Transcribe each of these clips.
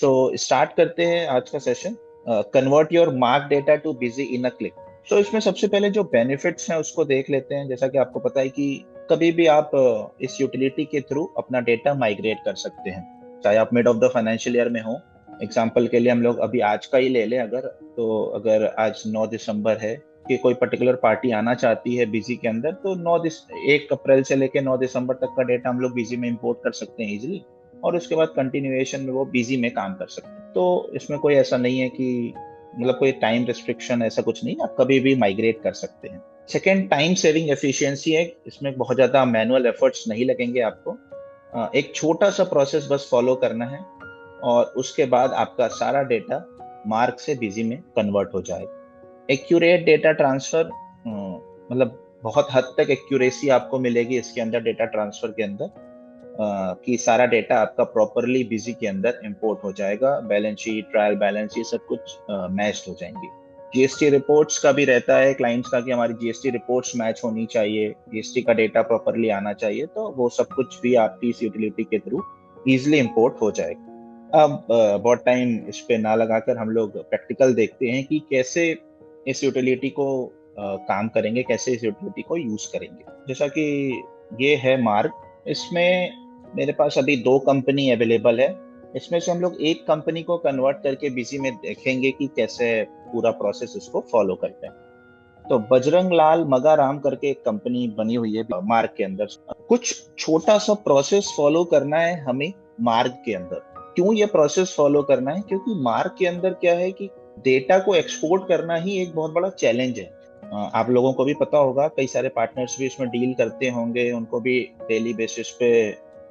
So start करते हैं आज का session. Convert your mark data too busy in a click. तो इसमें सबसे पहले जो बेनिफिट्स हैं उसको देख लेते हैं। जैसा कि आपको पता है कि कभी भी आप इस यूटिलिटी के थ्रू अपना डेटा माइग्रेट कर सकते हैं, चाहे आप mid of the financial year में हो। एग्जाम्पल के लिए हम लोग अभी आज का ही ले लें अगर, तो अगर आज 9 दिसंबर है कि कोई पर्टिकुलर पार्टी आना चाहती है बिजी के अंदर, तो 1 अप्रैल से लेकर 9 दिसंबर तक का डेटा हम लोग बिजी में इंपोर्ट कर सकते हैं इजिली, और उसके बाद कंटिन्यूएशन में वो बिजी में काम कर सकते हैं। तो इसमें कोई ऐसा नहीं है कि मतलब कोई टाइम रिस्ट्रिक्शन, ऐसा कुछ नहीं है, आप कभी भी माइग्रेट कर सकते हैं। सेकेंड, टाइम सेविंग एफिशिएंसी है। इसमें बहुत ज्यादा मैनुअल एफर्ट्स नहीं लगेंगे आपको। एक छोटा सा प्रोसेस बस फॉलो करना है और उसके बाद आपका सारा डेटा मार्क से बिजी में कन्वर्ट हो जाएगा। एक्यूरेट डेटा ट्रांसफर, मतलब बहुत हद तक एक्यूरेसी आपको मिलेगी इसके अंदर, डेटा ट्रांसफर के अंदर, कि सारा डेटा आपका प्रॉपरली बिजी के अंदर इंपोर्ट हो जाएगा। बैलेंस शीट, ट्रायल बैलेंस, ये सब कुछ मैच्ड हो जाएंगे। जीएसटी रिपोर्ट्स का भी रहता है क्लाइंट्स का कि हमारी जीएसटी रिपोर्ट्स मैच होनी चाहिए, जीएसटी का डेटा प्रॉपरली आना चाहिए, तो वो सब कुछ भी आपकी इस यूटिलिटी के थ्रू इजिली इंपोर्ट हो जाएगा। अब बहुत टाइम इस पे ना लगाकर हम लोग प्रैक्टिकल देखते हैं कि कैसे इस यूटिलिटी को काम करेंगे, कैसे इस यूटिलिटी को यूज करेंगे। जैसा कि ये है मार्क, इसमें मेरे पास अभी 2 कंपनी अवेलेबल है। इसमें से हम लोग एक कंपनी को कन्वर्ट करके बिजी में देखेंगे कि कैसे पूरा प्रोसेस उसको फॉलो करते हैं। तो बजरंग लाल मगाराम करके एक कंपनी बनी हुई है मार्ग के अंदर। कुछ छोटा सा प्रोसेस फॉलो करना है हमें मार्ग के अंदर। क्यों ये प्रोसेस फॉलो करना है? क्योंकि मार्ग के अंदर क्या है कि डेटा को एक्सपोर्ट करना ही एक बहुत बड़ा चैलेंज है। आप लोगों को भी पता होगा, कई सारे पार्टनर्स भी इसमें डील करते होंगे, उनको भी डेली बेसिस पे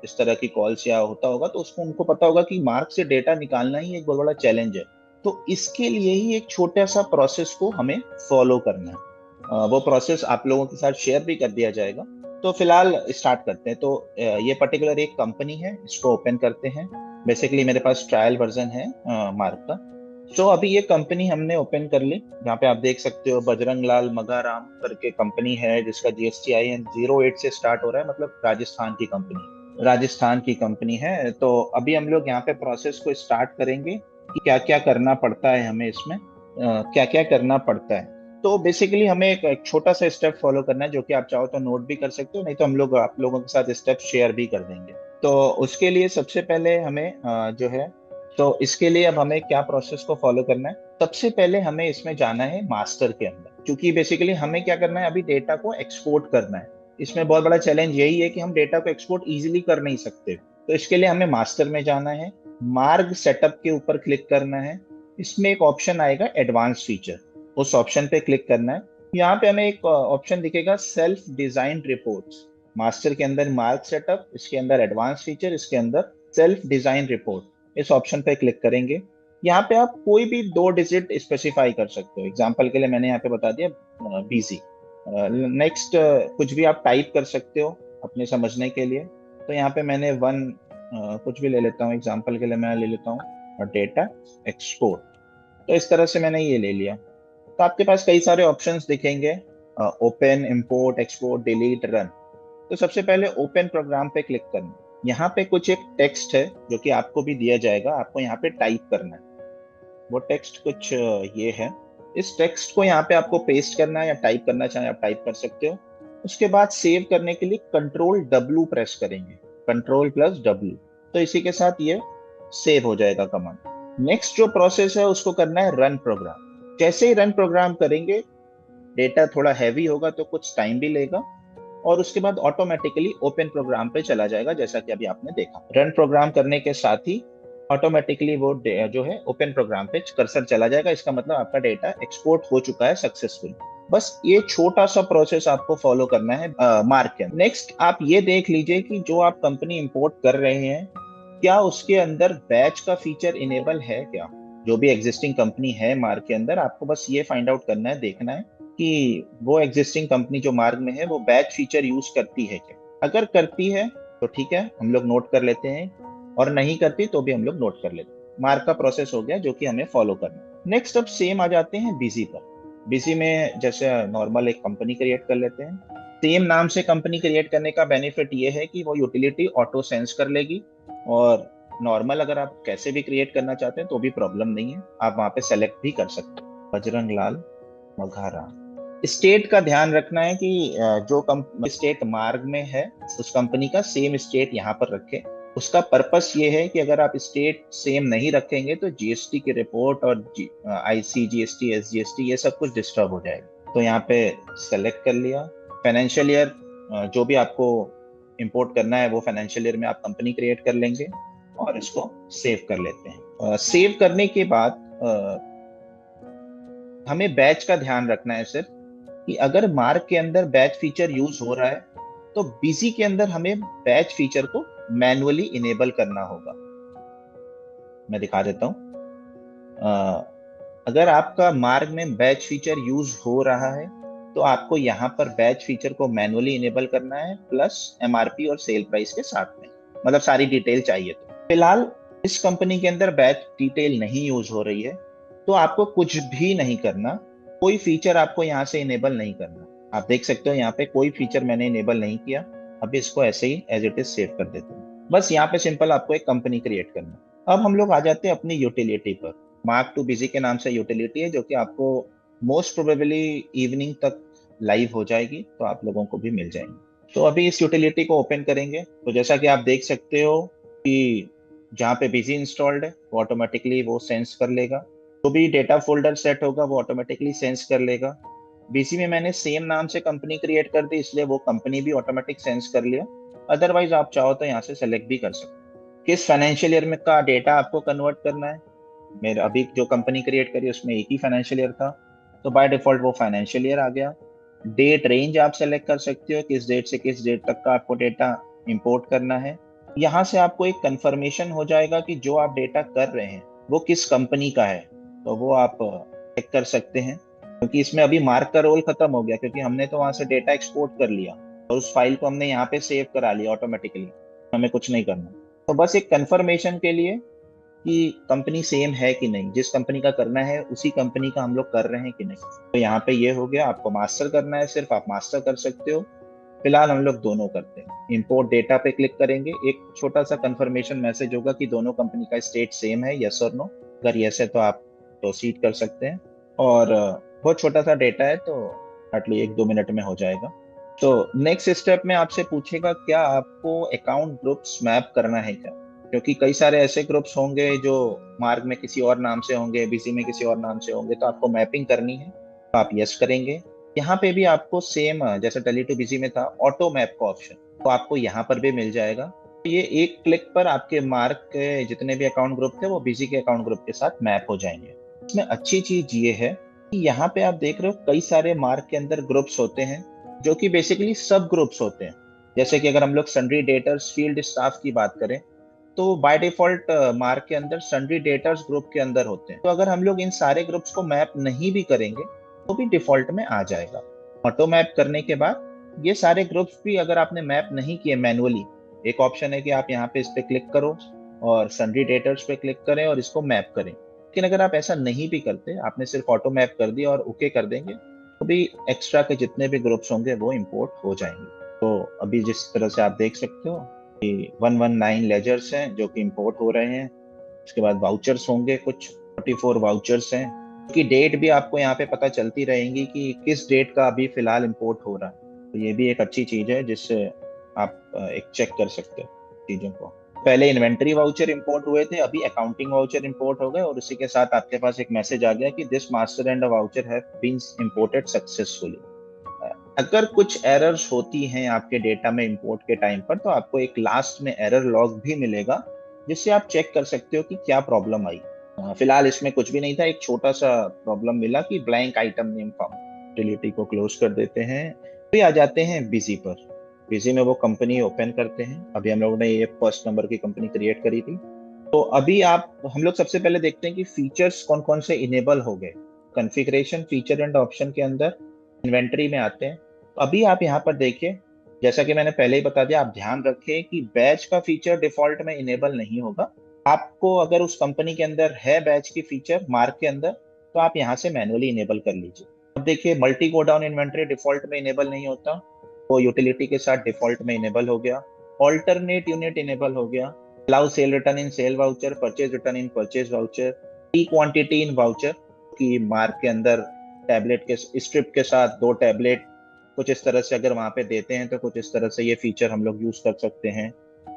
इस तरह की कॉल्स या होता होगा, तो उसको उनको पता होगा कि मार्ग से डेटा निकालना ही एक बहुत बड़ा चैलेंज है। तो इसके लिए ही एक छोटा सा प्रोसेस को हमें फॉलो करना है। वो प्रोसेस आप लोगों के साथ शेयर भी कर दिया जाएगा। तो फिलहाल स्टार्ट करते हैं। तो ये पर्टिकुलर एक कंपनी है, इसको ओपन करते हैं। बेसिकली मेरे पास ट्रायल वर्जन है मार्क का। तो अभी ये कंपनी हमने ओपन कर ली। यहाँ पे आप देख सकते हो बजरंग लाल मगाराम करके कंपनी है, जिसका GSTIN 08 से स्टार्ट हो रहा है, मतलब राजस्थान की कंपनी है। तो अभी हम लोग यहाँ पे प्रोसेस को स्टार्ट करेंगे कि क्या क्या करना पड़ता है हमें इसमें, क्या क्या करना पड़ता है। तो बेसिकली हमें एक छोटा सा स्टेप फॉलो करना है, जो कि आप चाहो तो नोट भी कर सकते हो, नहीं तो हम लोग आप लोगों के साथ स्टेप शेयर भी कर देंगे। तो उसके लिए सबसे पहले हमें जो है, तो इसके लिए अब हमें क्या प्रोसेस को फॉलो करना है। सबसे पहले हमें इसमें जाना है मास्टर के अंदर, क्योंकि बेसिकली हमें क्या करना है, अभी डेटा को एक्सपोर्ट करना है। इसमें बहुत बड़ा चैलेंज यही है कि हम डेटा को एक्सपोर्ट इजीली कर नहीं सकते। तो इसके लिए हमें मास्टर में जाना है, मार्ग सेटअप के ऊपर क्लिक करना है। इसमें एक ऑप्शन आएगा एडवांस फीचर, उस ऑप्शन पे क्लिक करना है। यहाँ पे हमें एक ऑप्शन दिखेगा सेल्फ डिजाइन रिपोर्ट्स। मास्टर के अंदर मार्क सेटअप, इसके अंदर एडवांस फीचर, इसके अंदर सेल्फ डिजाइन रिपोर्ट। इस ऑप्शन पे क्लिक करेंगे। यहाँ पे आप कोई भी 2 डिजिट स्पेसिफाई कर सकते हो। एग्जाम्पल के लिए मैंने यहाँ पे बता दिया बीजी। नेक्स्ट कुछ भी आप टाइप कर सकते हो अपने समझने के लिए। तो यहाँ पे मैंने 1 कुछ भी ले लेता हूँ। एग्जाम्पल के लिए मैं ले लेता हूँ डेटा एक्सपोर्ट। तो इस तरह से मैंने ये ले लिया। तो आपके पास कई सारे ऑप्शंस दिखेंगे, open, import, export, delete, run. तो सबसे पहले ओपन प्रोग्राम पे क्लिक करना। यहाँ पे कुछ एक टेक्स्ट है जो कि आपको भी दिया जाएगा, आपको यहाँ पे टाइप करना है। वो टेक्स्ट कुछ ये है। इस टेक्स्ट को यहाँ पे आपको पेस्ट करना है, या टाइप करना चाहे आप टाइप कर सकते हो। उसके बाद सेव करने के लिए Ctrl+W प्रेस करेंगे, Ctrl+W। तो इसी के साथ ये सेव हो जाएगा कमांड। नेक्स्ट जो प्रोसेस है उसको करना है रन प्रोग्राम। जैसे ही रन प्रोग्राम करेंगे, डेटा थोड़ा हैवी होगा तो कुछ टाइम भी लेगा, और उसके बाद ऑटोमेटिकली ओपन प्रोग्राम पे चला जाएगा, जैसा कि अभी आपने देखा। रन प्रोग्राम करने के साथ ही ऑटोमेटिकली वो जो है ओपन प्रोग्राम पे कर्सर चला जाएगा। इसका मतलब आपका डेटा एक्सपोर्ट हो चुका है सक्सेसफुल। बस ये छोटा सा प्रोसेस आपको फॉलो करना है मार्क के अंदर। नेक्स्ट आप ये देख लीजिए कि जो आप कंपनी इंपोर्ट कर रहे हैं, क्या उसके अंदर बैच का फीचर इनेबल है क्या। जो भी एग्जिस्टिंग कंपनी है मार्क के अंदर, आपको बस ये फाइंड आउट करना है, देखना है कि वो एग्जिस्टिंग कंपनी जो मार्ग में है वो बैच फीचर यूज करती है क्या। अगर करती है तो ठीक है, हम लोग नोट कर लेते हैं, और नहीं करती तो भी हम लोग नोट कर लेते हैं। मार्क का प्रोसेस हो गया जो कि हमें फॉलो करना है। नेक्स्ट अब सेम आ जाते हैं बिजी पर। बिजी में जैसे नॉर्मल एक कंपनी क्रिएट कर लेते हैं। सेम नाम से कंपनी क्रिएट करने का बेनिफिट ये है कि वो यूटिलिटी ऑटो सेंस कर लेगी, और नॉर्मल अगर आप कैसे भी क्रिएट करना चाहते हैं तो भी प्रॉब्लम नहीं है, आप वहां पे सेलेक्ट भी कर सकते हैं। बजरंग लाल मघारा। स्टेट का ध्यान रखना है कि जो स्टेट मार्ग में है उस कंपनी का सेम स्टेट यहाँ पर रखें। उसका पर्पस ये है कि अगर आप स्टेट सेम नहीं रखेंगे तो जीएसटी की रिपोर्ट और आईसी जीएसटी एसजीएसटी ये सब कुछ डिस्टर्ब हो जाएगा। तो यहाँ पे सेलेक्ट कर लिया। फाइनेंशियल ईयर जो भी आपको इंपोर्ट करना है वो फाइनेंशियल ईयर में आप कंपनी क्रिएट कर लेंगे और इसको सेव कर लेते हैं। सेव करने के बाद हमें बैच का ध्यान रखना है सिर्फ कि अगर मार्क के अंदर बैच फीचर यूज हो रहा है तो बिजी के अंदर हमें बैच फीचर को मैन्युअली इनेबल करना होगा। मैं दिखा देता हूं। अगर आपका मार्क में बैच फीचर यूज हो रहा है तो आपको यहाँ पर बैच फीचर को मैन्युअली इनेबल करना है प्लस एमआरपी और सेल प्राइस के साथ में, मतलब सारी डिटेल चाहिए। तो फिलहाल इस कंपनी के अंदर बैच डिटेल नहीं यूज हो रही है तो आपको कुछ भी नहीं करना, कोई फीचर आपको यहाँ से इनेबल नहीं करना। आप देख सकते हो यहाँ पे कोई फीचर मैंने इनेबल नहीं किया। अभी इसको ऐसे ही एज इट इज सेव कर देते हैं। बस यहाँ पे सिंपल आपको एक कंपनी क्रिएट करना। अब हम लोग आ जाते हैं अपनी यूटिलिटी पर। मार्क टू बिजी के नाम से यूटिलिटी है जो कि आपको मोस्ट प्रोबेबली इवनिंग तक लाइव हो जाएगी, तो आप लोगों को भी मिल जाएंगे। तो अभी इस यूटिलिटी को ओपन करेंगे तो जैसा कि आप देख सकते हो कि जहाँ पे बिजी इंस्टॉल्ड है वो ऑटोमेटिकली वो सेंस कर लेगा। जो भी डेटा फोल्डर सेट होगा वो ऑटोमेटिकली सेंस कर लेगा। बीसी में मैंने सेम नाम से कंपनी क्रिएट कर दी इसलिए वो कंपनी भी ऑटोमेटिक सेंस कर लिया। अदरवाइज आप चाहो तो यहाँ से सेलेक्ट भी कर सकते हो किस फाइनेंशियल ईयर में का डेटा आपको कन्वर्ट करना है। मेरा अभी जो कंपनी क्रिएट करी उसमें एक ही फाइनेंशियल ईयर था तो बाय डिफॉल्ट वो फाइनेंशियल ईयर आ गया। डेट रेंज आप सेलेक्ट कर सकते हो किस डेट से किस डेट तक का आपको डेटा इंपोर्ट करना है। यहाँ से आपको एक कंफर्मेशन हो जाएगा कि जो आप डेटा कर रहे हैं वो किस कंपनी का है, तो वो आप चेक कर सकते हैं। क्योंकि इसमें अभी मार्क का रोल खत्म हो गया क्योंकि हमने तो वहां से डेटा एक्सपोर्ट कर लिया और उस फाइल को हमने यहाँ पे सेव करा लिया ऑटोमेटिकली, हमें कुछ नहीं करना। तो बस एक कंफर्मेशन के लिए कि कंपनी सेम है कि नहीं, जिस कंपनी का करना है उसी कंपनी का हम लोग कर रहे हैं कि नहीं। तो यहाँ पे ये हो गया। आपको मास्टर करना है सिर्फ आप मास्टर कर सकते हो। फिलहाल हम लोग दोनों करते हैं। इंपोर्ट डेटा पे क्लिक करेंगे, एक छोटा सा कंफर्मेशन मैसेज होगा कि दोनों कंपनी का स्टेट सेम है, यस और नो। अगर यस है तो आप प्रोसीड कर सकते हैं और बहुत छोटा सा डेटा है तो हार्डली 1-2 मिनट में हो जाएगा। तो नेक्स्ट स्टेप में आपसे पूछेगा क्या आपको अकाउंट ग्रुप्स मैप करना है क्या, क्योंकि कई सारे ऐसे ग्रुप्स होंगे जो मार्ग में किसी और नाम से होंगे, बीसी में किसी और नाम से होंगे, तो आपको मैपिंग करनी है तो आप यस करेंगे। यहाँ पे भी आपको सेम जैसे टैली टू बिजी में था ऑटो मैप का ऑप्शन, तो आपको यहाँ पर भी मिल जाएगा। तो ये एक क्लिक पर आपके मार्क के जितने भी अकाउंट ग्रुप थे वो बिजी के अकाउंट ग्रुप के साथ मैप हो जाएंगे। इसमें अच्छी चीज ये है कि यहाँ पे आप देख रहे हो कई सारे मार्क के अंदर ग्रुप्स होते हैं जो कि बेसिकली सब ग्रुप्स होते हैं। जैसे कि अगर हम लोग सन्ड्री डेटर्स फील्ड स्टाफ की बात करें तो बाय डिफॉल्ट मार्क के अंदर सन्ड्री डेटर्स ग्रुप के अंदर होते हैं। तो अगर हम लोग इन सारे ग्रुप्स को मैप नहीं भी करेंगे तो भी डिफॉल्ट में आ जाएगा। ऑटो मैप करने के बाद ये सारे ग्रुप्स भी अगर आपने मैप नहीं किए मैनुअली, एक ऑप्शन है कि आप यहाँ पे इस पे क्लिक करो और सन्ड्री डेटर्स पे क्लिक करें और इसको मैप करें। लेकिन अगर आप ऐसा नहीं भी करते, आपने सिर्फ ऑटो मैप कर दिया और ओके कर देंगे तो भी एक्स्ट्रा के जितने भी ग्रुप्स होंगे वो इंपोर्ट हो जाएंगे। तो अभी जिस तरह से आप देख सकते हो कि 119 लेजर्स हैं जो कि इंपोर्ट हो रहे हैं। उसके बाद वाउचर्स होंगे, कुछ 44 वाउचर्स हैं कि डेट भी आपको यहाँ पे पता चलती रहेंगी कि किस डेट का अभी फिलहाल इंपोर्ट हो रहा है। तो ये भी एक अच्छी चीज है जिससे आप एक चेक कर सकते हो चीजों को। पहले इन्वेंट्री वाउचर इंपोर्ट हुए थे, अभी अकाउंटिंग वाउचर इंपोर्ट हो गए और उसी के साथ आपके पास एक मैसेज आ गया कि this master and voucher have been imported successfully. अगर कुछ एरर्स होती हैं आपके डेटा में इंपोर्ट के टाइम पर तो आपको एक लास्ट में एरर लॉग भी मिलेगा जिससे आप चेक कर सकते हो कि क्या प्रॉब्लम आई। फिलहाल इसमें कुछ भी नहीं था, एक छोटा सा प्रॉब्लम मिला कि blank item name found. Utility को क्लोज कर देते हैं। फिर आ जाते हैं बिजी पर। बिजी में वो कंपनी ओपन करते हैं। अभी हम लोगों ने ये फर्स्ट नंबर की कंपनी क्रिएट करी थी। तो अभी हम लोग सबसे पहले देखते हैं कि फीचर्स कौन कौन से इनेबल हो गए। कॉन्फ़िगरेशन फीचर एंड ऑप्शन के अंदर इन्वेंटरी में आते हैं। तो अभी आप यहाँ पर देखिए, जैसा कि मैंने पहले ही बता दिया, आप ध्यान रखें कि बैच का फीचर डिफॉल्ट में इनेबल नहीं होगा। आपको अगर उस कंपनी के अंदर है बैच की फीचर मार्क के अंदर तो आप यहाँ से मैनुअली इनेबल कर लीजिए। अब देखिए मल्टी गोडाउन इन्वेंटरी डिफॉल्ट में इनेबल नहीं होता, वो यूटिलिटी के साथ डिफॉल्ट में इनेबल हो गया। ऑल्टरनेट यूनिट इनेबल हो गया। Allow cell return in cell voucher, purchase return in purchase voucher, free quantity in voucher की मार्क के अंदर टैबलेट के स्ट्रिप के साथ 2 टैबलेट कुछ इस तरह से अगर वहां पे देते हैं तो कुछ इस तरह से ये फीचर हम लोग यूज कर सकते हैं।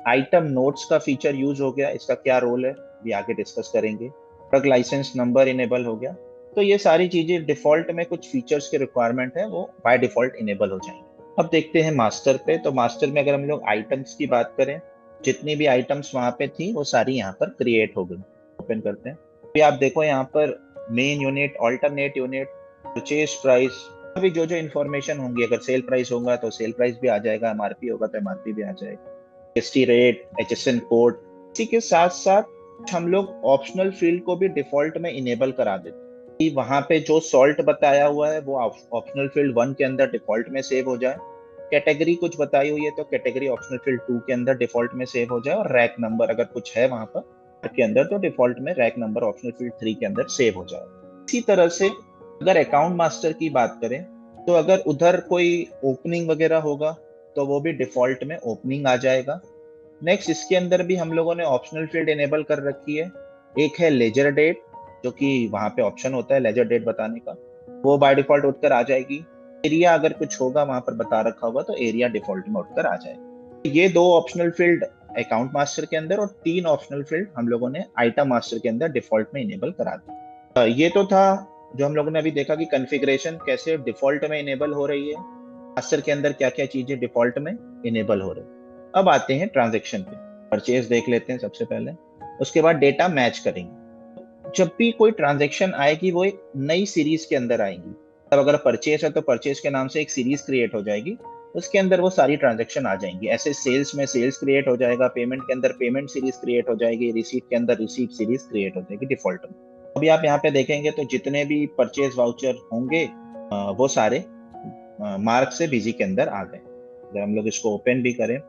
आइटम नोट्स का फीचर यूज हो गया, इसका क्या रोल है भी आगे डिस्कस करेंगे। ड्रग लाइसेंस नंबर इनेबल हो गया। तो ये सारी चीजें डिफॉल्ट में कुछ फीचर्स के रिक्वायरमेंट है वो बाय डिफॉल्ट इनेबल हो जाएंगे। अब देखते हैं मास्टर पे। तो मास्टर में अगर हम लोग आइटम्स की बात करें, जितनी भी आइटम्स वहां पे थी वो सारी यहाँ पर क्रिएट हो गई। ओपन करते हैं। अभी आप देखो यहाँ पर main unit, alternate unit, purchase price, अभी जो जो इन्फॉर्मेशन होंगी, अगर सेल प्राइस होगा तो सेल प्राइस भी आ जाएगा, एमआरपी होगा तो एमआरपी भी आ जाएगा, एसटी रेट, एचएसएन कोड। इसी के साथ साथ हम लोग ऑप्शनल फील्ड को भी डिफॉल्ट में इनेबल करा देते हैं कि वहां पे जो सॉल्ट बताया हुआ है वो ऑप्शनल फील्ड 1 के अंदर डिफॉल्ट में सेव हो जाए। कैटेगरी कुछ बताई हुई है तो कैटेगरी ऑप्शनल फील्ड 2 के अंदर डिफॉल्ट में सेव हो जाए, और रैक नंबर अगर कुछ है वहां पर के अंदर तो डिफॉल्ट में रैक नंबर ऑप्शनल फील्ड 3 के अंदर सेव हो जाए। इसी तरह से अगर अकाउंट मास्टर की बात करें तो अगर उधर कोई ओपनिंग वगैरह होगा तो वो भी डिफॉल्ट में ओपनिंग आ जाएगा। नेक्स्ट इसके अंदर भी हम लोगों ने ऑप्शनल फील्ड इनेबल कर रखी है। एक है लेजर डेट, जो कि वहां पे ऑप्शन होता है लेजर डेट बताने का, वो बाय डिफॉल्ट उठकर आ जाएगी। एरिया अगर कुछ होगा वहां पर बता रखा होगा तो एरिया डिफॉल्ट में उठकर आ जाएगा। ये 2 ऑप्शनल फील्ड अकाउंट मास्टर के अंदर और 3 ऑप्शनल फील्ड हम लोगों ने आइटम मास्टर के अंदर डिफॉल्ट में इनेबल करा दिया। ये तो था जो हम लोगों ने अभी देखा कि कॉन्फ़िगरेशन कैसे डिफॉल्ट में इनेबल हो रही है, मास्टर के अंदर क्या क्या चीजें डिफॉल्ट में इनेबल हो रही है। अब आते हैं ट्रांजेक्शन पे। परचेज देख लेते हैं सबसे पहले, उसके बाद डेटा मैच करेंगे। जब भी कोई ट्रांजेक्शन आएगी वो एक नई सीरीज के अंदर आएगी। तब अगर परचेज है तो परचेज के नाम से एक सीरीज क्रिएट हो जाएगी, उसके अंदर वो सारी ट्रांजेक्शन आ जाएंगी। ऐसे सेल्स में सेल्स क्रिएट हो जाएगा, पेमेंट के अंदर पेमेंट सीरीज क्रिएट हो जाएगी, रिसीट के अंदर रिसीट सीरीज क्रिएट हो जाएगी डिफॉल्ट में। अभी आप यहाँ पे देखेंगे तो जितने भी परचेज वाउचर होंगे वो सारे मार्क से बिजी के अंदर आ गए। अगर हम लोग इसको ओपन भी करें,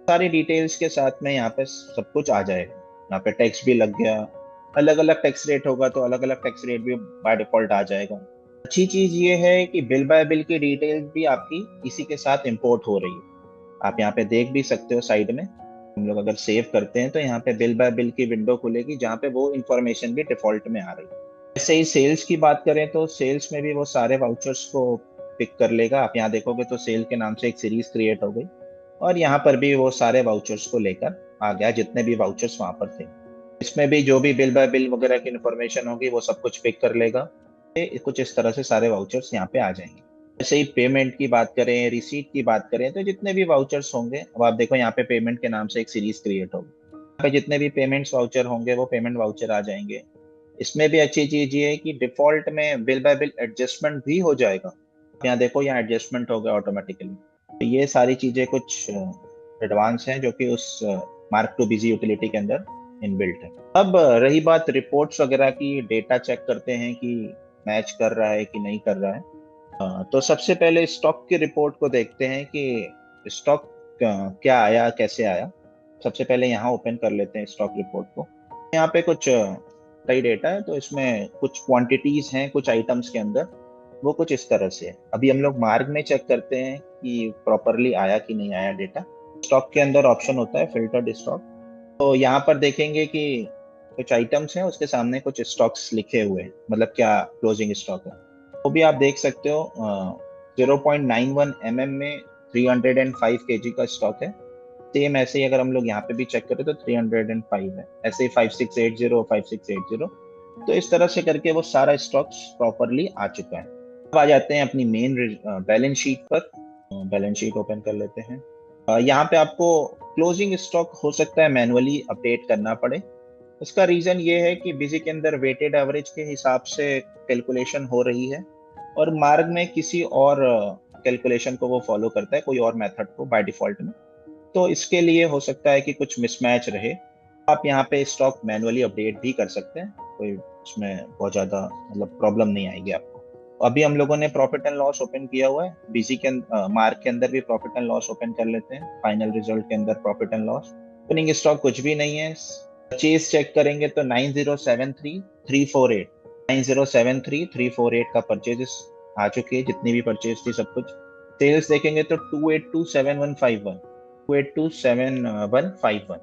सारी डिटेल्स के साथ में यहाँ पे सब कुछ आ जाएगा। यहाँ पे टैक्स भी लग गया, अलग अलग टैक्स रेट होगा तो अलग अलग टैक्स रेट भी बाय डिफॉल्ट आ जाएगा। अच्छी चीज ये है कि बिल बाय बिल की डिटेल्स भी आपकी इसी के साथ इंपोर्ट हो रही है। आप यहाँ पे देख भी सकते हो साइड में। हम लोग अगर सेव करते हैं तो यहाँ पे बिल बाय बिल की विंडो खुलेगी जहाँ पे वो इंफॉर्मेशन भी डिफॉल्ट में आ रही है। ऐसे ही सेल्स की बात करें तो सेल्स में भी वो सारे वाउचर्स को पिक कर लेगा। आप यहाँ देखोगे तो सेल के नाम से एक सीरीज क्रिएट हो गई, और यहाँ पर भी वो सारे वाउचर्स को लेकर आ गया जितने भी वाउचर्स वहां पर थे। इसमें भी जो भी बिल बाय बिल वगैरह की इन्फॉर्मेशन होगी वो सब कुछ पिक कर लेगा। कुछ इस तरह से सारे वाउचर्स यहाँ पे आ जाएंगे। जैसे ही पेमेंट की बात करें, रिसीट की बात करें, तो जितने भी वाउचर्स होंगे, अब आप देखो यहाँ पे पेमेंट के नाम से एक सीरीज क्रिएट होगी। यहाँ पे जितने भी पेमेंट्स वाउचर होंगे वो पेमेंट वाउचर आ जाएंगे। इसमें भी अच्छी चीज ये है कि डिफॉल्ट में बिल बाय बिल एडजस्टमेंट भी हो जाएगा। यहाँ देखो यहाँ एडजस्टमेंट हो गया ऑटोमेटिकली। तो ये सारी चीजें कुछ एडवांस हैं जो कि उस मार्क टू बिजी यूटिलिटी के अंदर इनबिल्ट है। अब रही बात रिपोर्ट्स वगैरह की, डेटा चेक करते हैं कि मैच कर रहा है कि नहीं कर रहा है। तो सबसे पहले स्टॉक की रिपोर्ट को देखते हैं कि स्टॉक क्या आया, कैसे आया। सबसे पहले यहाँ ओपन कर लेते हैं स्टॉक रिपोर्ट को। यहाँ पे कुछ कई डेटा है, तो इसमें कुछ क्वांटिटीज हैं कुछ आइटम्स के अंदर, वो कुछ इस तरह से है। अभी हम लोग मार्ग में चेक करते हैं कि प्रॉपरली आया कि नहीं आया डेटा। स्टॉक के अंदर ऑप्शन होता है फिल्टर्ड स्टॉक। तो यहाँ पर देखेंगे कि कुछ आइटम्स हैं उसके सामने कुछ स्टॉक्स लिखे हुए हैं, मतलब क्या क्लोजिंग स्टॉक है वो भी आप देख सकते हो। 0.91 mm में 305 kg का स्टॉक है। सेम ऐसे ही अगर हम लोग यहाँ पे भी चेक करें तो 305 है। ऐसे ही 5680, 5680, तो इस तरह से करके वो सारा स्टॉक्स प्रॉपरली आ चुका है। अब आ जाते हैं अपनी मेन बैलेंस शीट पर। बैलेंस शीट ओपन कर लेते हैं। यहाँ पे आपको क्लोजिंग स्टॉक हो सकता है मैनुअली अपडेट करना पड़े। इसका रीजन ये है कि बिजी के अंदर वेटेड एवरेज के हिसाब से कैलकुलेशन हो रही है, और मार्ग में किसी और कैलकुलेशन को वो फॉलो करता है, कोई और मेथड को बाय डिफॉल्ट में। तो इसके लिए हो सकता है कि कुछ मिसमैच रहे। आप यहाँ पे स्टॉक मैनुअली अपडेट भी कर सकते हैं, कोई उसमें बहुत ज्यादा मतलब प्रॉब्लम नहीं आएगी आपको। अभी हम लोगों ने प्रॉफिट एंड लॉस ओपन किया हुआ है, बीसी के मार्क के अंदर भी प्रॉफिट एंड लॉस ओपन कर लेते हैं। फाइनल रिजल्ट के अंदर profit and loss, opening stock कुछ भी नहीं है। परचेज चेक करेंगे तो 9073,348, 9073,348 का परचेजेस आ चुकी है, जितनी भी परचेज थी सब कुछ। सेल्स देखेंगे तो 2827151, 2827151।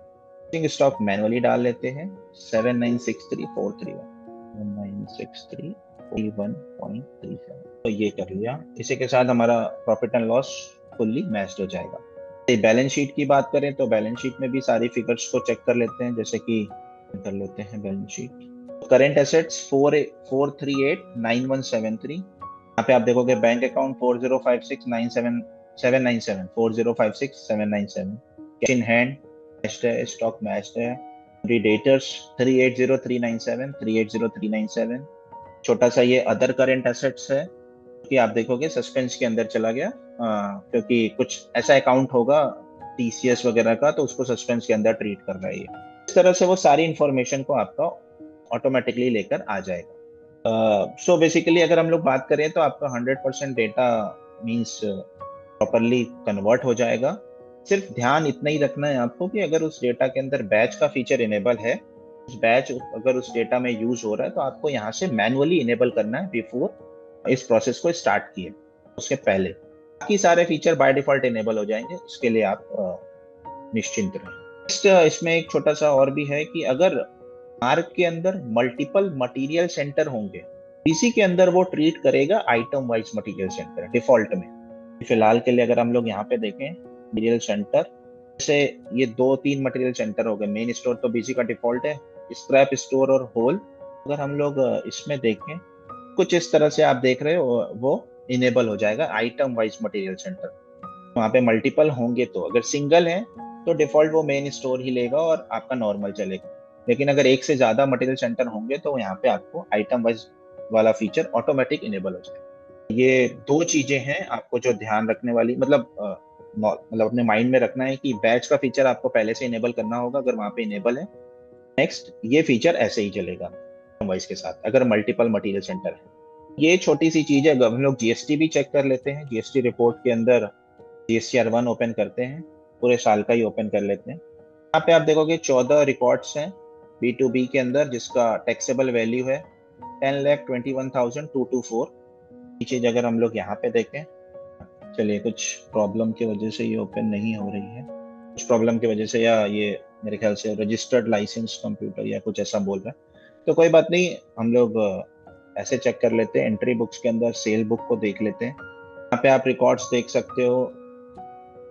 स्टॉक मैनुअली डाल लेते हैं 79634317963431.37। तो ये कर लिया। इसी के साथ हमारा profit and loss fully matched हो जाएगा। बैलेंस शीट की बात करें तो बैलेंस शीट में भी सारी फिगर्स को चेक कर लेते हैं, जैसे कि कर लेते हैं बैलेंस शीट। Current assets 4389173। यहाँ पे आप देखोगे bank account 405697 40567977। Cash in hand matched है, स्टॉक मैच्ड है। डेटर्स 380397 छोटा सा ये अदर करेंट एसेट्स है कि आप देखोगे सस्पेंस के अंदर चला गया, क्योंकि कुछ ऐसा अकाउंट होगा टीसीएस वगैरह का, तो उसको सस्पेंस के अंदर ट्रीट कर रहा है। इस तरह से वो सारी इंफॉर्मेशन को आपका ऑटोमेटिकली लेकर आ जाएगा। सो बेसिकली अगर हम लोग बात करें तो आपका 100% डेटा मींस प्रॉपरली कन्वर्ट हो जाएगा। सिर्फ ध्यान इतना ही रखना है आपको कि अगर उस डेटा के अंदर बैच का फीचर इनेबल है, उस बैच अगर उस डेटा में यूज हो रहा है, तो आपको यहाँ से मैनुअली इनेबल करना है बिफोर इस प्रोसेस को स्टार्ट किए, उसके पहले। बाकी सारे फीचर बाय डिफॉल्ट इनेबल हो जाएंगे, उसके लिए आप निश्चिंत रहें। इसमें एक छोटा सा और भी है कि अगर मार्क के अंदर मल्टीपल मटेरियल सेंटर होंगे, इसी के अंदर वो ट्रीट करेगा item wise material centre default में। फिलहाल के लिए अगर हम लोग यहाँ पे देखें मटेरियल सेंटर, जैसे ये 2-3 मटेरियल सेंटर हो गए। मेन स्टोर तो बीसी का डिफॉल्ट है, स्क्रैप स्टोर और होल। अगर हम लोग इसमें देखें कुछ इस तरह से आप देख रहे हो, वो इनेबल हो जाएगा आइटम वाइज मटेरियल सेंटर। वहाँ पे मल्टीपल होंगे तो, अगर सिंगल है तो डिफॉल्ट वो मेन स्टोर ही लेगा और आपका नॉर्मल चलेगा। लेकिन अगर एक से ज्यादा मटेरियल सेंटर होंगे तो यहाँ पे आपको आइटम वाइज वाला फीचर ऑटोमेटिक इनेबल हो जाएगा। ये दो चीजें हैं आपको जो ध्यान रखने वाली, मतलब अपने माइंड में रखना है कि बैच का फीचर आपको पहले से इनेबल करना होगा अगर वहाँ पे इनेबल है। नेक्स्ट ये फीचर ऐसे ही चलेगा वाइज के साथ अगर मल्टीपल मटेरियल सेंटर है। ये छोटी सी चीज है। हम लोग जीएसटी भी चेक कर लेते हैं। जीएसटी रिपोर्ट के अंदर जीएसटीआर1 ओपन करते हैं, पूरे साल का ही ओपन कर लेते हैं। यहाँ पे आप देखोगे 14 रिकॉर्ड्स हैं B2B के अंदर, जिसका टैक्सेबल वैल्यू है 10,21,224। नीचे अगर हम लोग यहाँ पे देखें, चलिए कुछ प्रॉब्लम की वजह से ये ओपन नहीं हो रही है, कुछ प्रॉब्लम की वजह से, या ये मेरे ख्याल से रजिस्टर्ड लाइसेंस कंप्यूटर या कुछ ऐसा बोल रहा है, तो कोई बात नहीं, हम लोग ऐसे चेक कर लेते हैं। एंट्री बुक्स के अंदर सेल बुक को देख लेते हैं। यहाँ पे आप रिकॉर्ड्स देख सकते हो,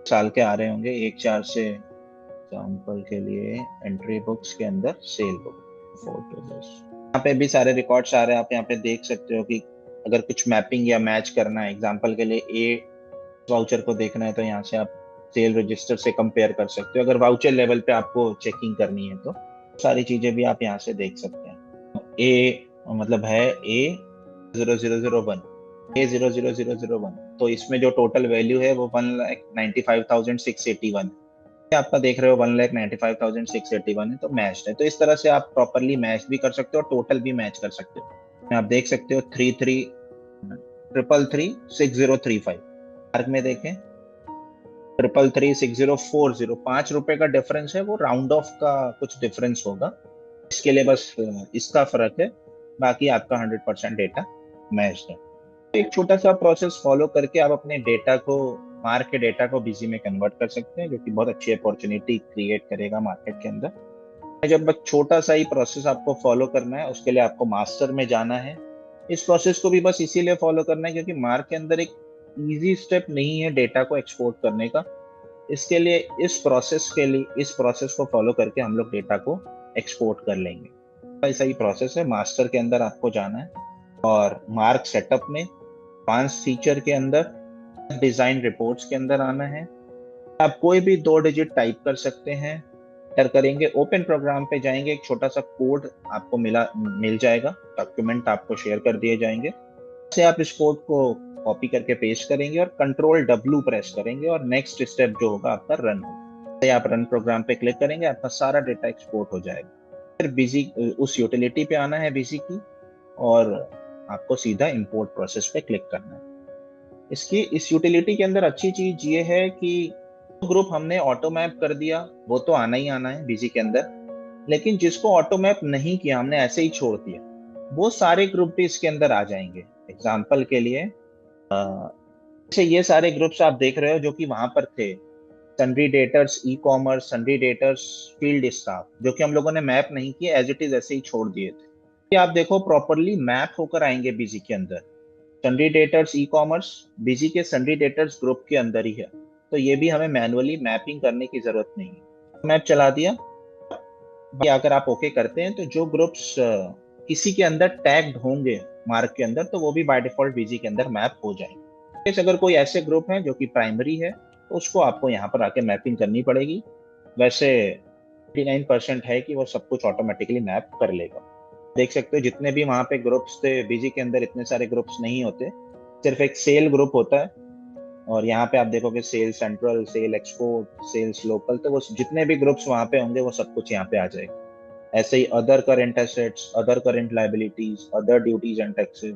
साल के आ रहे होंगे 1/4 से। एग्जाम्पल के लिए एंट्री बुक्स के अंदर सेल बुक फोटोज, यहाँ पे भी सारे रिकॉर्ड्स आ रहे हैं। आप यहाँ पे देख सकते हो कि अगर कुछ मैपिंग या मैच करना है, एग्जाम्पल के लिए ए वाउचर को देखना है, तो यहाँ से आप सेल रजिस्टर से कंपेयर कर सकते हो। अगर वाउचर लेवल पे आपको चेकिंग करनी है तो सारी चीजें भी आप यहाँ से देख सकते हैं। ए मतलब है A0001, A00001, तो इसमें जो टोटल वैल्यू है वो 1,95,681 है। आपका देख रहे हो 1,95,681 है, तो मैच है। तो इस तरह से आप प्रॉपरली मैच भी कर सकते हो और टोटल भी मैच कर सकते हो। आप देख सकते हो 33,333,6035। मार्क में देखें 333,6040, ₹5 का डिफरेंस है, वो राउंड ऑफ का कुछ डिफरेंस होगा, इसके लिए बस इसका फर्क है। बाकी आपका 100% डेटा मैच है। एक छोटा सा प्रोसेस फॉलो करके आप अपने डेटा को, मार्क के डेटा को बीजी में कन्वर्ट कर सकते हैं, जो कि बहुत अच्छी अपॉर्चुनिटी क्रिएट करेगा मार्केट के अंदर। जब बस छोटा सा ही प्रोसेस आपको फॉलो करना है, उसके लिए आपको मास्टर में जाना है। इस प्रोसेस को भी बस इसीलिए फॉलो करना है क्योंकि मार्क के अंदर एक इजी स्टेप नहीं है डेटा को एक्सपोर्ट करने का। इसके लिए इस प्रोसेस को फॉलो करके हम लोग डेटा को एक्सपोर्ट कर लेंगे। ऐसा ही प्रोसेस है। मास्टर के अंदर आपको जाना है और मार्क सेटअप में 5 फीचर के अंदर डिजाइन रिपोर्ट्स के अंदर आना है। आप कोई भी 2 डिजिट टाइप कर सकते हैं, एंटर करेंगे, ओपन प्रोग्राम पे जाएंगे, एक छोटा सा कोड आपको मिल जाएगा, डॉक्यूमेंट आपको शेयर कर दिए जाएंगे। से आप इस कोड को कॉपी करके पेस्ट करेंगे और Ctrl+W प्रेस करेंगे और नेक्स्ट स्टेप जो होगा आपका रन होगा। आप रन प्रोग्राम पे क्लिक करेंगे, आपका सारा डेटा एक्सपोर्ट हो जाएगा। फिर बिजी उस यूटिलिटी पे आना है बिजी की, और आपको सीधा इंपोर्ट प्रोसेस पे क्लिक करना है। इस यूटिलिटी के अंदर अच्छी चीज ये है कि ग्रुप हमने ऑटो मैप कर दिया, वो तो आना ही आना है बिजी के अंदर, लेकिन जिसको ऑटो मैप नहीं किया, हमने ऐसे ही छोड़ दिया, वो सारे ग्रुप भी इसके अंदर आ जाएंगे। एग्जाम्पल के लिए जैसे ये सारे ग्रुप्स आप देख रहे हो जो कि वहां पर थे, sundry debtors e commerce, sundry debtors field staff, जो कि हम लोगों ने मैप नहीं किए, एज इट इज ऐसे ही छोड़ दिए थे। ये आप देखो प्रॉपरली मैप होकर आएंगे बीजी के अंदर। सन्ड्री डेटर्स ई कॉमर्स बीजी के सन्ड्री डेटर्स ग्रुप के अंदर ही है, तो ये भी हमें मैनुअली मैपिंग करने की जरूरत नहीं है। मैप चला दिया। ये अगर आप ओके करते हैं तो जो ग्रुप्स किसी के अंदर टैग्ड होंगे मार्क के अंदर, तो वो भी बाय डिफॉल्ट बीजी के अंदर मैप हो जाएंगे। अगर कोई ऐसे ग्रुप हैं जो कि प्राइमरी है, तो उसको आपको यहाँ पर आके मैपिंग करनी पड़ेगी। वैसे 99% है कि वो सब कुछ ऑटोमेटिकली मैप कर लेगा। देख सकते हो जितने भी वहाँ पे ग्रुप्स थे बीजी के अंदर, इतने सारे ग्रुप्स नहीं होते, सिर्फ एक सेल ग्रुप होता है। और यहाँ पे आप देखोगे sale central, sale export, sales local, तो वो जितने भी ग्रुप्स वहाँ पे होंगे वो सब कुछ यहाँ पे आ जाएगा। ऐसे ही other current assets, other current liabilities, other duties and taxes,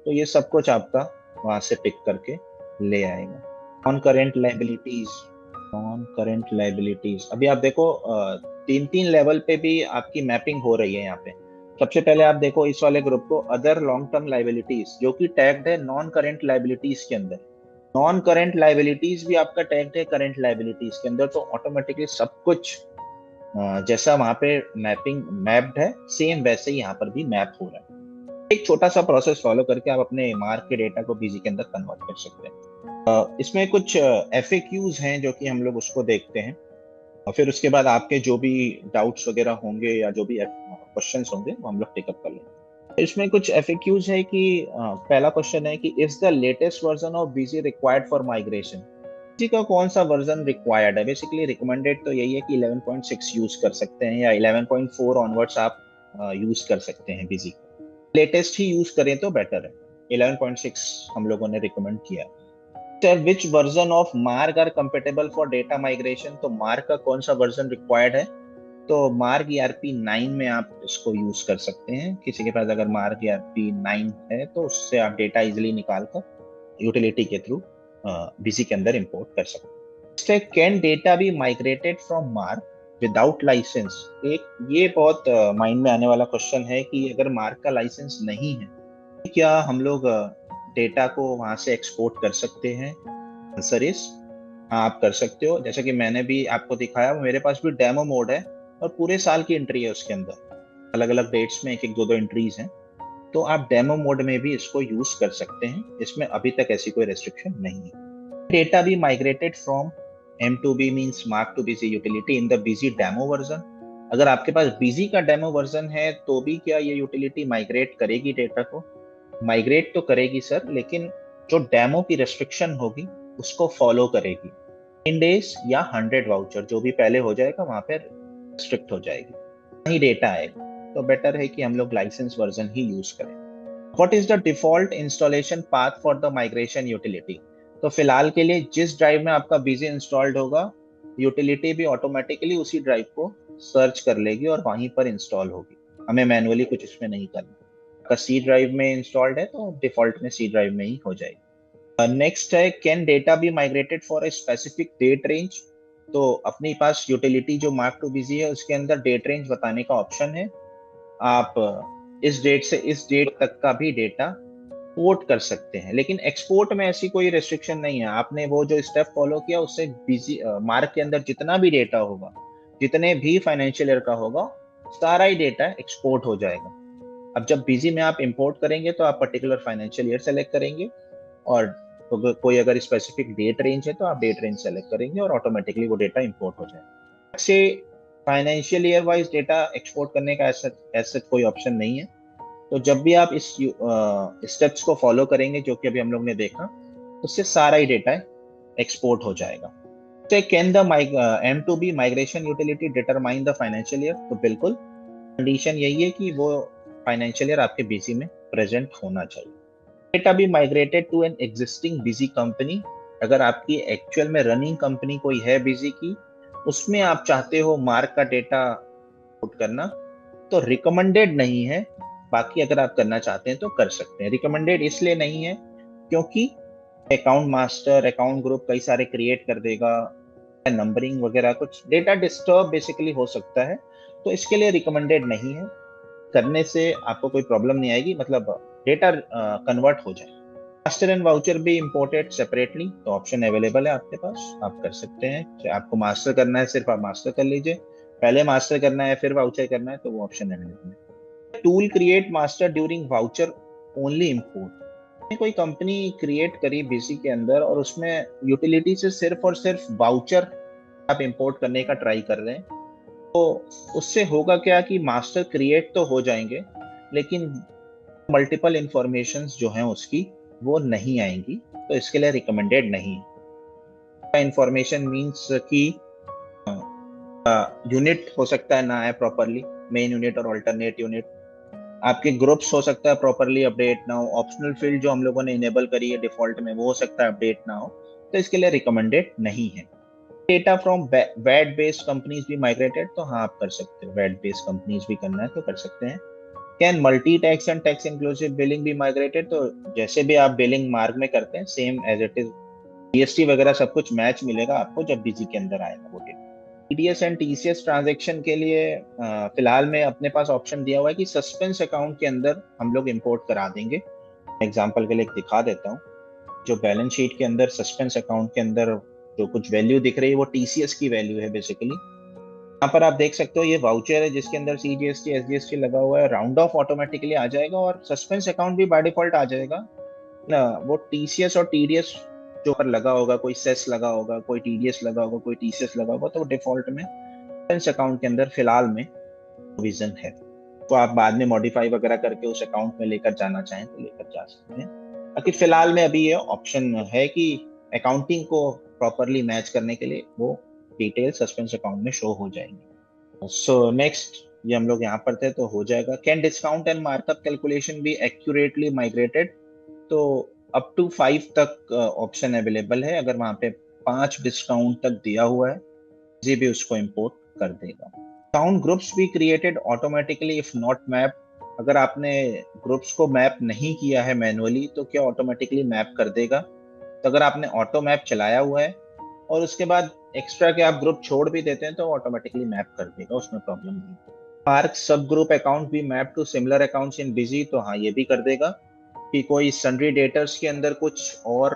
तो ये सब कुछ आपका वहां से पिक करके ले आएगा। Non current liabilities, non current liabilities, अभी आप देखो तीन तीन लेवल पे भी आपकी मैपिंग हो रही है यहाँ पे। सबसे पहले आप देखो इस वाले ग्रुप को, अदर लॉन्ग टर्म लाइबिलिटीज, जो कि टैग्ड है नॉन करेंट लाइबिलिटीज के अंदर। नॉन करेंट लाइबिलिटीज भी आपका टैग्ड है करेंट लाइबिलिटीज के अंदर, तो ऑटोमेटिकली सब कुछ जैसा वहां पे मैपिंग मैप्ड है, सेम वैसे ही यहाँ पर भी मैप हो रहा है। एक छोटा सा प्रोसेस फॉलो करके आप अपने मार्क के डेटा को बीजी के अंदर कन्वर्ट कर सकते हैं। इसमें कुछ FAQs हैं जो कि हम लोग उसको देखते हैं, और फिर उसके बाद आपके जो भी डाउट्स वगैरह होंगे या जो भी क्वेश्चंस होंगे वो हम लोग टेकअप कर लेंगे। इसमें कुछ FAQs है कि पहला क्वेश्चन है कि is the latest version of BG required for migration. BG का कौन सा वर्जन रिक्वायर्ड है? बेसिकली रिकमेंडेड तो यही है कि 11.6 यूज कर सकते हैं, या 11.4 ऑनवर्ड्स आप यूज कर सकते हैं बीजी। लेटेस्ट ही यूज करें तो बेटर है। 11.6 हम लोगों ने रिकमेंड किया। Sir which version of Marg are compatible for data migration, तो मार्क का कौन सा वर्जन रिक्वायर्ड है? तो मार्क ERP 9 में आप इसको यूज कर सकते हैं। किसी के पास अगर मार्क ERP 9 है तो उससे आप डेटा इजिली निकाल कर यूटिलिटी के थ्रू बीसी के अंदर इंपोर्ट कर सकते हैं। Can data be migrated from Marg without license? एक ये बहुत माइंड में आने वाला क्वेश्चन है कि अगर मार्क का लाइसेंस नहीं है, क्या हम लोग डेटा को वहां से एक्सपोर्ट कर सकते हैं? आंसर इज हाँ, आप कर सकते हो। जैसा कि मैंने भी आपको दिखाया, मेरे पास भी डेमो मोड है और पूरे साल की एंट्री है उसके अंदर, अलग अलग डेट्स में एक एक दो दो एंट्रीज हैं, तो आप डेमो मोड में भी इसको यूज कर सकते हैं। इसमें अभी तक ऐसी कोई रेस्ट्रिक्शन नहीं है। Data be migrated from M2B means Marg to Busy utility in the Busy demo version. अगर आपके पास बीजी का डेमो वर्जन है तो भी क्या ये यूटिलिटी माइग्रेट करेगी डेटा को? माइग्रेट तो करेगी सर, लेकिन जो डेमो की रेस्ट्रिक्शन होगी उसको फॉलो करेगी। 10 डेज या 100 वाउचर जो भी पहले हो जाएगा वहां पर रेस्ट्रिक्ट हो जाएगी, नहीं डेटा आएगा। तो बेटर है कि हम लोग लाइसेंस वर्जन ही यूज करें। What is the default installation path for the migration utility? तो फिलहाल के लिए जिस ड्राइव में आपका बीजी इंस्टॉल्ड होगा, यूटिलिटी भी ऑटोमेटिकली उसी ड्राइव को सर्च कर लेगी और वहीं पर इंस्टॉल होगी। हमें मैनुअली कुछ इसमें नहीं करना। आपका सी ड्राइव में इंस्टॉल्ड है तो डिफॉल्ट में सी ड्राइव में ही हो जाएगी। नेक्स्ट है can data be migrated for a specific date range? तो अपने पास यूटिलिटी जो मार्क टू बीजी है उसके अंदर डेट रेंज बताने का ऑप्शन है। आप इस डेट से इस डेट तक का भी डेटा पोर्ट कर सकते हैं, लेकिन एक्सपोर्ट में ऐसी कोई रेस्ट्रिक्शन नहीं है। आपने वो जो स्टेप फॉलो किया उससे बीजी मार्क के अंदर जितना भी डेटा होगा, जितने भी फाइनेंशियल ईयर का होगा, सारा ही डेटा एक्सपोर्ट हो जाएगा। अब जब बीजी में आप इंपोर्ट करेंगे तो आप पर्टिकुलर फाइनेंशियल ईयर सेलेक्ट करेंगे, और तो कोई अगर स्पेसिफिक डेट रेंज है तो आप डेट रेंज सेलेक्ट करेंगे और ऑटोमेटिकली वो डेटा इंपोर्ट हो जाएगा। से financial year wise data export करने का ऐसा कोई ऑप्शन नहीं है। तो जब भी आप इस स्टेप्स को फॉलो करेंगे जो कि अभी हम लोग ने देखा, उससे सारा ही डेटा एक्सपोर्ट हो जाएगा। तो can the M2B migration utility determine the financial year? तो बिल्कुल, कंडीशन यही है कि वो फाइनेंशियल ईयर आपके बीजी में प्रेजेंट होना चाहिए। Data be migrated to an existing Busy company? अगर आपकी एक्चुअल में रनिंग कंपनी कोई है बीजी की, उसमें आप चाहते हो मार्क का डेटा पुट करना, तो रिकमेंडेड नहीं है। बाकी अगर आप करना चाहते हैं तो कर सकते हैं। रिकमेंडेड इसलिए नहीं है क्योंकि अकाउंट मास्टर, अकाउंट ग्रुप कई सारे क्रिएट कर देगा, नंबरिंग वगैरह कुछ डेटा डिस्टर्ब बेसिकली हो सकता है, तो इसके लिए रिकमेंडेड नहीं है। करने से आपको कोई प्रॉब्लम नहीं आएगी, मतलब डेटा कन्वर्ट हो जाए। मास्टर एंड वाउचर भी इंपोर्टेड सेपरेटली, तो ऑप्शन अवेलेबल है आपके पास, आप कर सकते हैं। चाहे आपको मास्टर करना है सिर्फ आप मास्टर कर लीजिए, पहले मास्टर करना है फिर वाउचर करना है तो वो ऑप्शन अवेलेबल है। Tool create master during voucher only import. कोई कंपनी क्रिएट करी बीसी के अंदर और उसमें यूटिलिटी से सिर्फ और सिर्फ वाउचर आप इंपोर्ट करने का ट्राई कर रहे हैं, तो उससे होगा क्या कि मास्टर क्रिएट तो हो जाएंगे लेकिन मल्टीपल इंफॉर्मेशंस जो हैं उसकी वो नहीं आएंगी, तो इसके लिए रिकमेंडेड नहीं है। इंफॉर्मेशन मींस कि यूनिट हो सकता है ना आए प्रॉपरली, मेन यूनिट और अल्टरनेट यूनिट, आपके ग्रुप्स हो सकता है प्रॉपरली अपडेट ना हो, ऑप्शनल फील्ड जो हम लोगों ने इनेबल करी है डिफॉल्ट में वो हो सकता है अपडेट ना हो, तो इसके लिए रिकमेंडेड नहीं है। Data from VAT based companies भी माइग्रेटेड, तो हाँ आप कर सकते हो, वेट बेस्ड कंपनीज भी करना है तो कर सकते हैं। Can multi tax and tax inclusive billing भी माइग्रेटेड, तो जैसे भी आप बिलिंग मार्ग में करते हैं same as it is GST वगैरह सब कुछ मैच मिलेगा आपको जब बीजी के अंदर आएगा वो data. TDS and TCS transaction के लिए फिलहाल में अपने पास ऑप्शन दिया हुआ है कि सस्पेंस अकाउंट के अंदर हम लोग इंपोर्ट करा देंगे। एग्जांपल के लिए एक दिखा देता हूँ, जो बैलेंस शीट के अंदर सस्पेंस अकाउंट के अंदर जो कुछ वैल्यू दिख रही है वो टीसीएस की वैल्यू है बेसिकली। यहाँ पर आप देख सकते हो ये वाउचर है जिसके अंदर सीजीएसटी एसजीएसटी लगा हुआ है, राउंड ऑफ ऑटोमेटिकली आ जाएगा और सस्पेंस अकाउंट भी बाय डिफॉल्ट आ जाएगा ना। वो टीसीएस और टीडीएस जो पर लगा होगा, कोई सेस लगा होगा, कोई टीडीएस लगा होगा, कोई टीसीएस लगा होगा, तो डिफॉल्ट में सस्पेंस अकाउंट के अंदर फिलहाल में प्रोविजन है। तो आप बाद में मॉडिफाई वगैरह करके उस अकाउंट में लेकर जाना चाहें तो लेकर जा सकते हैं, बाकी फिलहाल में अभी ये ऑप्शन है कि अकाउंटिंग को प्रॉपरली मैच करने के लिए वो डिटेल सस्पेंस अकाउंट में शो हो जाएंगी। सो नेक्स्ट ये हम लोग यहाँ पर थे तो हो जाएगा। Can discount and markup calculation B accurately migrated, तो अप टू 5 तक ऑप्शन अवेलेबल है, अगर वहां पे 5 डिस्काउंट तक दिया हुआ है जी भी उसको इंपोर्ट कर देगा। काउंट ग्रुप्स भी created automatically if not map, अगर आपने ग्रुप्स को मैप नहीं किया है मैनुअली तो क्या ऑटोमेटिकली मैप कर देगा, तो अगर आपने ऑटो मैप चलाया हुआ है और उसके बाद एक्स्ट्रा के आप ग्रुप छोड़ भी देते हैं तो ऑटोमेटिकली मैप कर देगा, उसमें प्रॉब्लम नहीं। पार्क सब ग्रुप अकाउंट भी map to similar accounts in Busy, तो हाँ ये भी कर देगा कि कोई सन्ड्री डेटर्स के अंदर कुछ और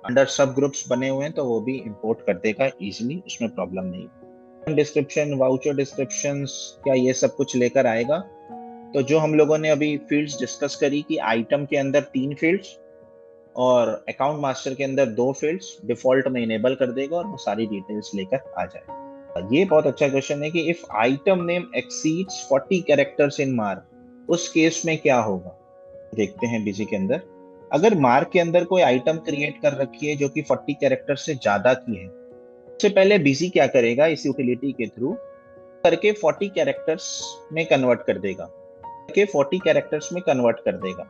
अंडर सब ग्रुप्स बने हुए हैं तो वो भी इंपोर्ट कर देगा इजीली, उसमें प्रॉब्लम नहीं। डिस्क्रिप्शन वाउचर डिस्क्रिप्शंस क्या ये सब कुछ लेकर आएगा, तो जो हम लोगों ने अभी फील्ड्स डिस्कस करी कि आइटम के अंदर 3 फील्ड्स और अकाउंट मास्टर के अंदर 2 फील्ड्स डिफॉल्ट में इनेबल कर देगा और वो सारी डिटेल्स लेकर आ जाएगा। ये बहुत अच्छा क्वेश्चन है कि if item name exceeds 40 characters in mark, उस केस में क्या होगा, देखते हैं बीजी के अंदर। अगर मार्क के अंदर कोई आइटम क्रिएट कर रखी है जो कि 40 कैरेक्टर से ज्यादा की है, सबसे पहले बीजी क्या करेगा इस यूटिलिटी के थ्रू करके 40 कैरेक्टर्स में कन्वर्ट कर देगा, करके 40 कैरेक्टर्स में कन्वर्ट कर देगा।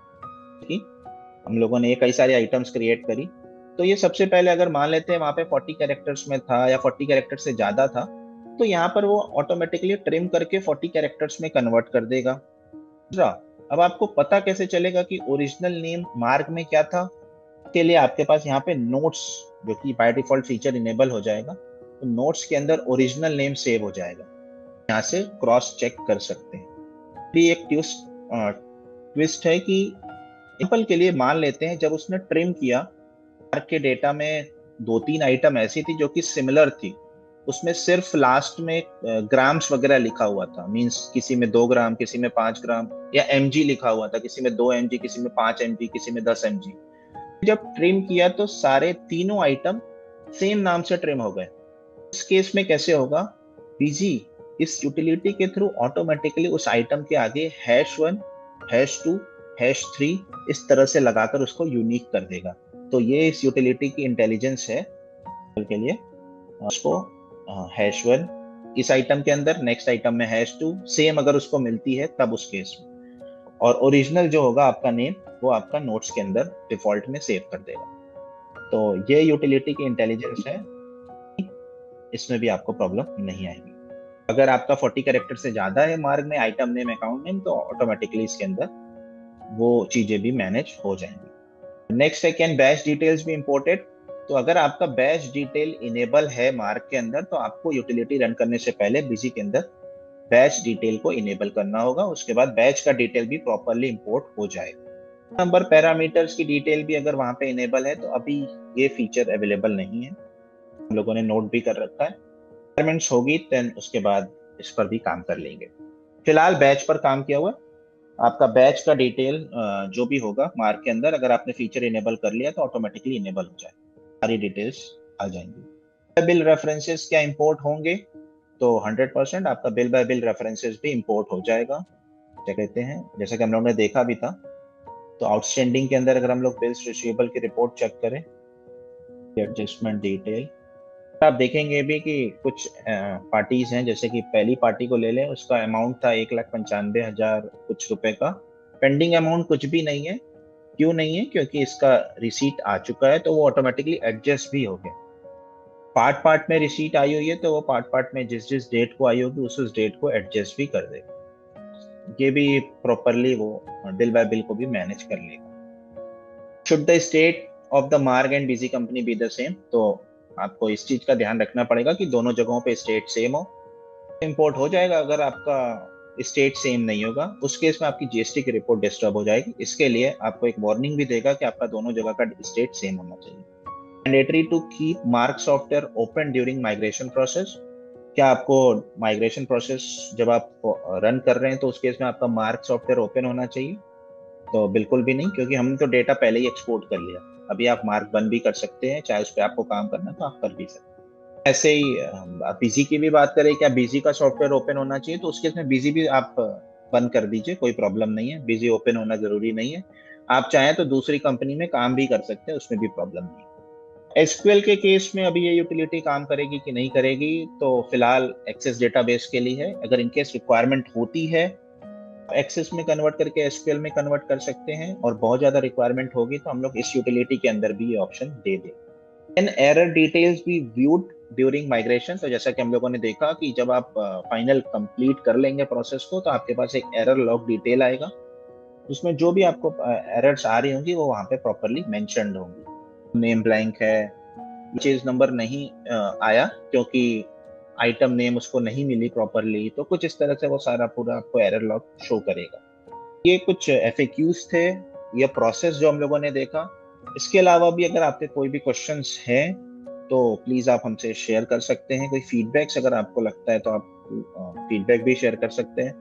ठीक, हम लोगों ने ये कई सारी आइटम्स क्रिएट करी, तो ये सबसे पहले अगर मान लेते हैं वहां पे 40 कैरेक्टर्स में था या 40 कैरेक्टर से ज्यादा था, तो यहाँ पर वो ऑटोमेटिकली ट्रिम करके 40 कैरेक्टर्स में कन्वर्ट कर देगा। दूसरा, अब आपको पता कैसे चलेगा कि ओरिजिनल नेम मार्क में क्या था, के लिए आपके पास यहाँ पे नोट्स जो कि बाय डिफॉल्ट फीचर इनेबल हो जाएगा, तो नोट्स के अंदर ओरिजिनल नेम सेव हो जाएगा, यहाँ से क्रॉस चेक कर सकते हैं। भी एक ट्विस्ट है कि एग्जाम्पल के लिए मान लेते हैं जब उसने ट्रिम किया मार्क के डेटा में 2-3 आइटम ऐसी थी जो कि सिमिलर थी, उसमें सिर्फ लास्ट में ग्राम्स वगैरह लिखा हुआ था, मींस किसी में 2 ग्राम किसी में 5 ग्राम, या एमजी लिखा हुआ था, किसी में 2 एमजी किसी में 5 एमजी किसी में 10 एमजी। जब ट्रिम किया तो सारे तीनों आइटम सेम नाम से ट्रिम हो गए। इस केस में कैसे होगा, बीजी इस यूटिलिटी के थ्रू ऑटोमेटिकली उस आइटम के आगे #1 #2 #3 इस तरह से लगाकर उसको यूनिक कर देगा। तो ये इस यूटिलिटी की इंटेलिजेंस है के लिए, उसको #1 इस आइटम के अंदर, नेक्स्ट आइटम में #2 सेम अगर उसको मिलती है तब उस केस में, और ओरिजिनल जो होगा आपका नेम वो आपका नोट्स के अंदर डिफॉल्ट में सेव कर देगा। तो ये यूटिलिटी की इंटेलिजेंस है, इसमें भी आपको प्रॉब्लम नहीं आएगी। अगर आपका 40 कैरेक्टर से ज्यादा है मार्क में आइटम नेम अकाउंट नेम, तो ऑटोमेटिकली इसके अंदर वो चीजें भी मैनेज हो जाएंगी। नेक्स्ट है कैन बैच डिटेल्स भी इंपोर्टेड, तो अगर आपका बैच डिटेल इनेबल है मार्क के अंदर तो आपको यूटिलिटी रन करने से पहले बीजी के अंदर बैच डिटेल को इनेबल करना होगा, उसके बाद बैच का डिटेल भी प्रॉपरली इंपोर्ट हो जाएगा। नंबर पैरामीटर्स की डिटेल भी अगर वहां पे इनेबल है तो अभी ये फीचर अवेलेबल नहीं है, हम लोगों ने नोट भी कर रखा है। रिक्वायरमेंट्स होगी देन उसके बाद इस पर भी काम कर लेंगे। फिलहाल बैच पर काम किया हुआ है। आपका बैच का डिटेल जो भी होगा मार्क के अंदर, अगर आपने फीचर इनेबल कर लिया तो ऑटोमेटिकली इनेबल हो जाए, सारी डिटेल्स आ जाएंगी। बिल रेफरेंसेस क्या इंपोर्ट होंगे, तो 100% आपका बिल बाय बिल रेफरेंसेस भी इंपोर्ट हो जाएगा। क्या कहते हैं, जैसा कि हम लोगों ने देखा भी था, तो आउटस्टैंडिंग के अंदर अगर हम लोग बिल्स रिसीवेबल की रिपोर्ट चेक करें, एडजस्टमेंट डिटेल, आप देखेंगे भी कि कुछ पार्टीज हैं, जैसे कि पहली पार्टी को ले लें, उसका अमाउंट था 1,95,000 कुछ रुपए का। पेंडिंग अमाउंट कुछ भी नहीं है। क्यों नहीं है? क्योंकि इसका रिसीट आ चुका है, तो वो ऑटोमेटिकली एडजस्ट भी हो गया। पार्ट पार्ट में रिसीट आई हुई है, तो वो पार्ट पार्ट में जिस जिस डेट को आई होगी उस डेट को एडजस्ट भी कर देगा। ये भी प्रॉपरली वो बिल बाय बिल को भी मैनेज कर लेगा। Should the state of the Marg and Busy company be the same, तो आपको इस चीज का ध्यान रखना पड़ेगा कि दोनों जगहों पे स्टेट सेम हो। इंपोर्ट हो जाएगा। अगर आपका स्टेट सेम नहीं होगा उस केस में आपकी जीएसटी की रिपोर्ट डिस्टर्ब हो जाएगी। इसके लिए आपको एक वार्निंग भी देगा कि आपका दोनों जगह का स्टेट सेम होना चाहिए। Mandatory to keep Marg software open during migration process, क्या आपको माइग्रेशन प्रोसेस जब आप रन कर रहे हैं तो उस केस में आपका मार्क सॉफ्टवेयर ओपन होना चाहिए? तो बिल्कुल भी नहीं, क्योंकि हमने तो डेटा पहले ही एक्सपोर्ट कर लिया। अभी आप मार्क बंद भी कर सकते हैं, चाहे उस पर आपको काम करना तो आप कर भी सकते हैं। ऐसे ही बीजी की भी बात करें, क्या बीजी का सॉफ्टवेयर ओपन होना चाहिए, तो उसके में बीजी भी आप बंद कर दीजिए, कोई प्रॉब्लम नहीं है। बीजी ओपन होना जरूरी नहीं है। आप चाहें तो दूसरी कंपनी में काम भी कर सकते हैं, उसमें भी प्रॉब्लम नहीं है। एसक्यूएल के केस में अभी ये यूटिलिटी काम करेगी कि नहीं करेगी, तो फिलहाल एक्सेस डेटाबेस के लिए है। अगर इनकेस रिक्वायरमेंट होती है एक्सेस में कन्वर्ट करके एसक्यूएल में कन्वर्ट कर सकते हैं, और बहुत ज्यादा रिक्वायरमेंट होगी तो हम लोग इस यूटिलिटी के अंदर भी ये ऑप्शन दे दें। An error details B viewed during migration, तो जैसा कि हम लोगों ने देखा कि जब आप फाइनल कंप्लीट कर लेंगे प्रोसेस को, तो आपके पास एक एरर लॉग डिटेल आएगा, जिसमें जो भी आपको एरर्स आ रही होंगी वो वहां पे प्रॉपरली मेंशन्ड होंगी। नेम ब्लैंक है, चीज नंबर नहीं आया क्योंकि आइटम नेम उसको नहीं मिली प्रॉपरली, तो कुछ इस तरह से वो सारा पूरा आपको एरर लॉग शो करेगा। ये कुछ एफएक्यूज थे, ये प्रोसेस जो हम लोगों ने देखा। इसके अलावा भी अगर आपके कोई भी क्वेश्चंस हैं तो प्लीज आप हमसे शेयर कर सकते हैं। कोई फीडबैक्स अगर आपको लगता है तो आप फीडबैक भी शेयर कर सकते हैं।